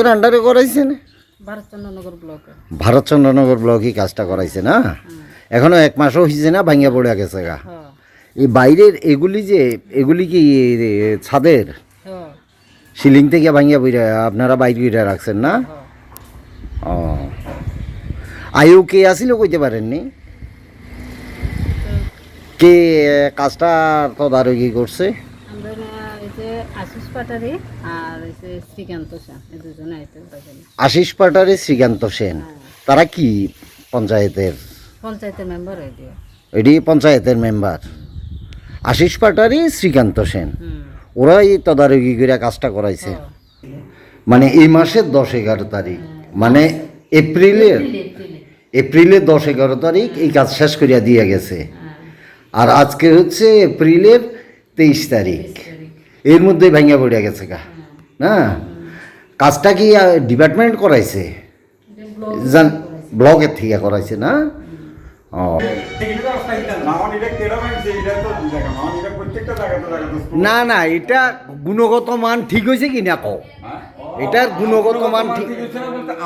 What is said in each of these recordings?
এর আন্ডারে করাইছেন? ভারতচন্দ্রনগর ব্লকই কাজটা করাইছে না? এখনো 1 মাসও হয়েছে না, ভাঙ্গা পড়ে গেছে গা। এই বাইরের এগুলি কি ছাদের সিলিং থেকে ভাঙ্গা পড়ে আপনারা বাইরে করে রাখছেন না? ও, আয়ু কে আসিল কইতে পারেননি? কে কাজটা তদারকি করছে? আশিস পাটারি, শ্রীকান্ত সেন, তারা কি পঞ্চায়েতের মেম্বার? এটি পঞ্চায়েতের মেম্বার। আশিস পাটারি, শ্রীকান্ত সেন, ওরাই তদারকি করে কাজটা করাইছে। মানে এই মাসের 10-11 তারিখ, মানে এপ্রিলের 10-11 তারিখ এই কাজ শেষ করিয়া দিয়ে গেছে। আর আজকে হচ্ছে এপ্রিলের 23 তারিখ, এর মধ্যে ভেঙে পড়ে গেছে গা না? কাজটা কি ডিপার্টমেন্ট করাইছে? ব্লকের থেকে করাইছে না? ও না না, এটা গুণগত মান ঠিক হয়েছে কি না কও? এটার গুণগত মান ঠিক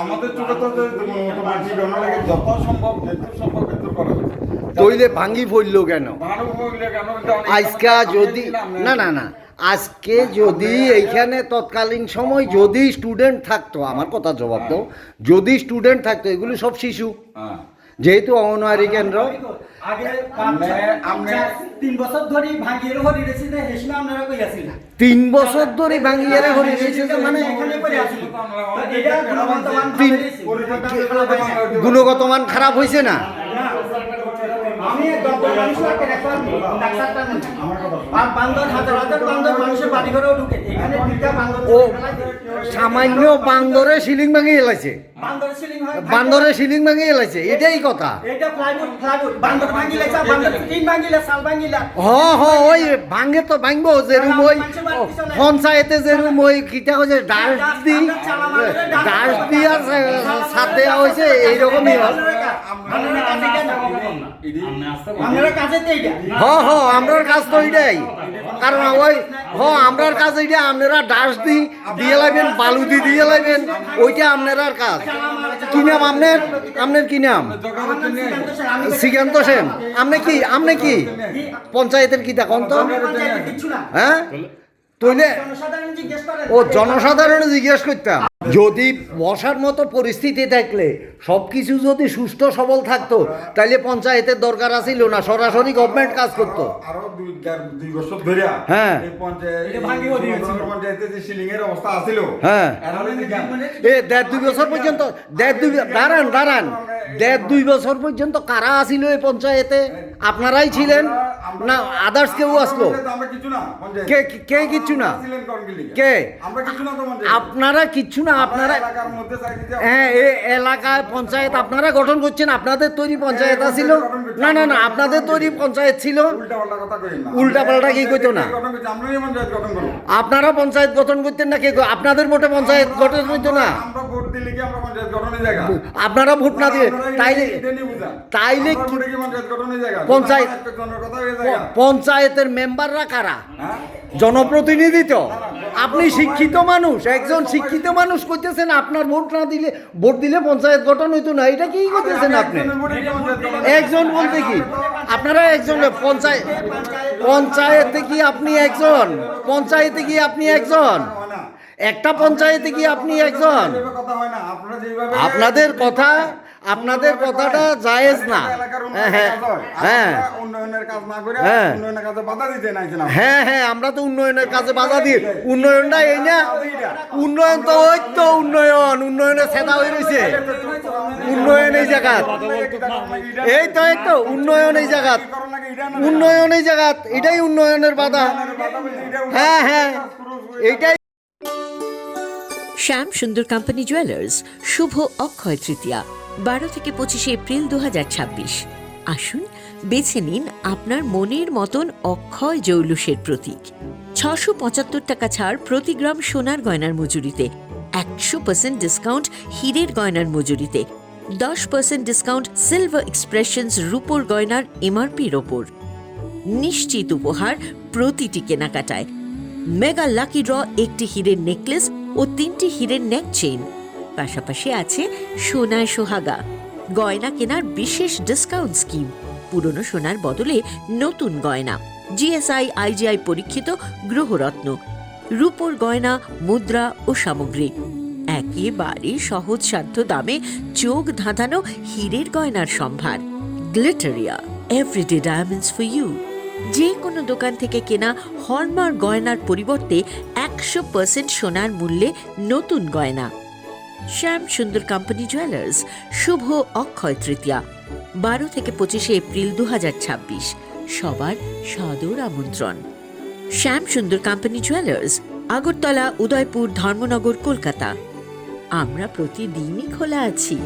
আমাদের চোখে তো গুণগত মান ঠিক লাগে, যত সম্ভব তৈলে ভাঙ্গি পড়লো কেন আজকা? যদি না না না, আজকে যদি এইখানে তৎকালীন সময় যদি স্টুডেন্ট থাকতো, আমার কথা জবাব দাও, যদি স্টুডেন্ট থাকতো, এগুলো সব শিশু, যেহেতু অঙ্গনওয়াড়ি কেন্দ্র, 3 বছর ধরে ভাঙিয়ে হরি রেছে, হেসনা আপনারা কই আছেন? 3 বছর ধরে ভাঙিয়ে হরি রেছে, মানে গুণগত মান খারাপ হয়েছে না? আমি ডক্টর মানুষ লাগতে রেকর্ড ডাক্তারটা না, আর বান্দর হাজার বান্দর মানুষের বাড়ি ঘরেও ঢুকে, এখানে দুইটা বান্দর ও সামান্য বান্দরে সিলিং ভাঙিয়ে এলাইছে, বান্দরে সিলিং ভাঙিয়ে এলাইছে, এটাই কথা। এটা প্লাইউড বান্দর ভাঙিলেছে, বান্দর টিন ভাঙিলে, সাল ভাঙিলা। ওই ভাঙে তো ভাঙবো, যেরুম ওই পঞ্চায়েতে যেরুম ওই কিটা হয়েছে ডাস্ট দিয়া ছাদ দেওয়া হয়েছে, এইরকমই হয়। আমরার কাজ তো এইটাই, কারণ ওই আমরার কাজ এইটা, আপনারা ডাস্ট দিয়ে লাইবেন, বালু দিয়ে লাইবেন, ওইটা আপনার কাজ। কি নাম আপনার? আপনার কি নাম? শ্রীকান্ত সেন। আপনি কি পঞ্চায়েতের কি দেখুন তো? হ্যাঁ, তৈলে ও জনসাধারণে জিজ্ঞেস করতাম, যদি বসার মতো পরিস্থিতি থাকলে সব কিছু যদি সুস্থ সবল থাকতো, তাহলে পঞ্চায়েতের দরকার আছিল না, সরাসরি গভর্নমেন্ট কাজ করতো। আরো 2 বছর ধরে হ্যাঁ পঞ্চায়েতে যে সিলিং এর অবস্থা আছিল, হ্যাঁ, এ 1.5-2 বছর পর্যন্ত, দাঁড়ান 1.5-2 বছর পর্যন্ত কারা আসিল এই পঞ্চায়েতে? আপনারাই ছিলেন না আদার্স কেউ আসলো? কে কিচ্ছু না? কে? আপনারা কিচ্ছু না? আপনারা হ্যাঁ, এই এলাকায় পঞ্চায়েত আপনারা গঠন করছেন, আপনাদের তৈরি পঞ্চায়েত আছিল না? না না, আপনাদের তৈরি পঞ্চায়েত ছিল। উল্টা পাল্টা কি কইতো না? আপনারা পঞ্চায়েত গঠন করতেন না? কে আপনাদের ভোটে পঞ্চায়েত গঠন হইতো না? আপনারা ভোট না দিয়ে তাইলে পঞ্চায়েতের মেম্বাররা কারা? জনপ্রতিনিধি তো। আপনি শিক্ষিত মানুষ, একজন শিক্ষিত মানুষ করতেছেন আপনার ভোট না দিলে, ভোট দিলে পঞ্চায়েত গঠন হইতো না, এটা কি করতেছেন আপনি? একজন বলতে কি আপনারা একজন পঞ্চায়েতে কি আপনি একজন? পঞ্চায়েতে কি আপনি একজন? একটা পঞ্চায়েতে কি আপনি একজন? আপনাদের কথাটা জায়েজ না। হ্যাঁ, আমরা তো উন্নয়নের কাজে বাধা দিই। উন্নয়নটা এই না, উন্নয়ন তো ওই তো উন্নয়নের সেটা হয়ে রয়েছে। উন্নয়ন এই জায়গা, এই তো উন্নয়ন এই জায়গা, এটাই উন্নয়নের বাধা। হ্যাঁ, এইটাই। শ্যাম সুন্দর কোম্পানি জুয়েলার্স শুভ অক্ষয় তৃতীয়া 12 থেকে 25 এপ্রিল 2026। আসুন বেছে নিন আপনার মনের মতন অক্ষয় জৌলুসের প্রতীক। 675 টাকা ছাড় প্রতি গ্রাম সোনার গয়নার মজুরিতে, 100% ডিসকাউন্ট হীরের গয়নার মজুরিতে, 10% ডিসকাউন্ট সিলভার এক্সপ্রেশনস রূপোর গয়নার এমআরপির ওপর। নিশ্চিত উপহার প্রতিটি কেনাকাটায়। মেগা লাকি ড্র একটি হীরের নেকলেস ও 3টি হীরের নেক চেইন। পাশাপাশি আছে সোনায় সোহাগা, গয়না কেনার বিশেষ ডিসকাউন্ট স্কিম, পুরনো সোনার বদলে নতুন গয়না, জিএসআই আইজিআই পরীক্ষিত গ্রহরত্ন, রূপোর গয়না, মুদ্রা ও সামগ্রী, একেবারে সহজসাধ্য দামে চোখ ধাঁধানো হীরের গয়নার সম্ভার। Glitteria, everyday diamonds for you. যে কোনো দোকান থেকে কেনা হলমার্ক গয়নার পরিবর্তে 100% সোনার মূল্যে নতুন গয়না। শ্যাম সুন্দর কোম্পানি জুয়েলার্স, শুভ অক্ষয় তৃতীয়া, 12 থেকে 25 এপ্রিল 2026। সবার সাদর আমন্ত্রণ। শ্যাম সুন্দর কোম্পানি জুয়েলার্স, আগরতলা, উদয়পুর, ধর্মনগর, কলকাতা। আমরা প্রতিদিনই খোলা আছি।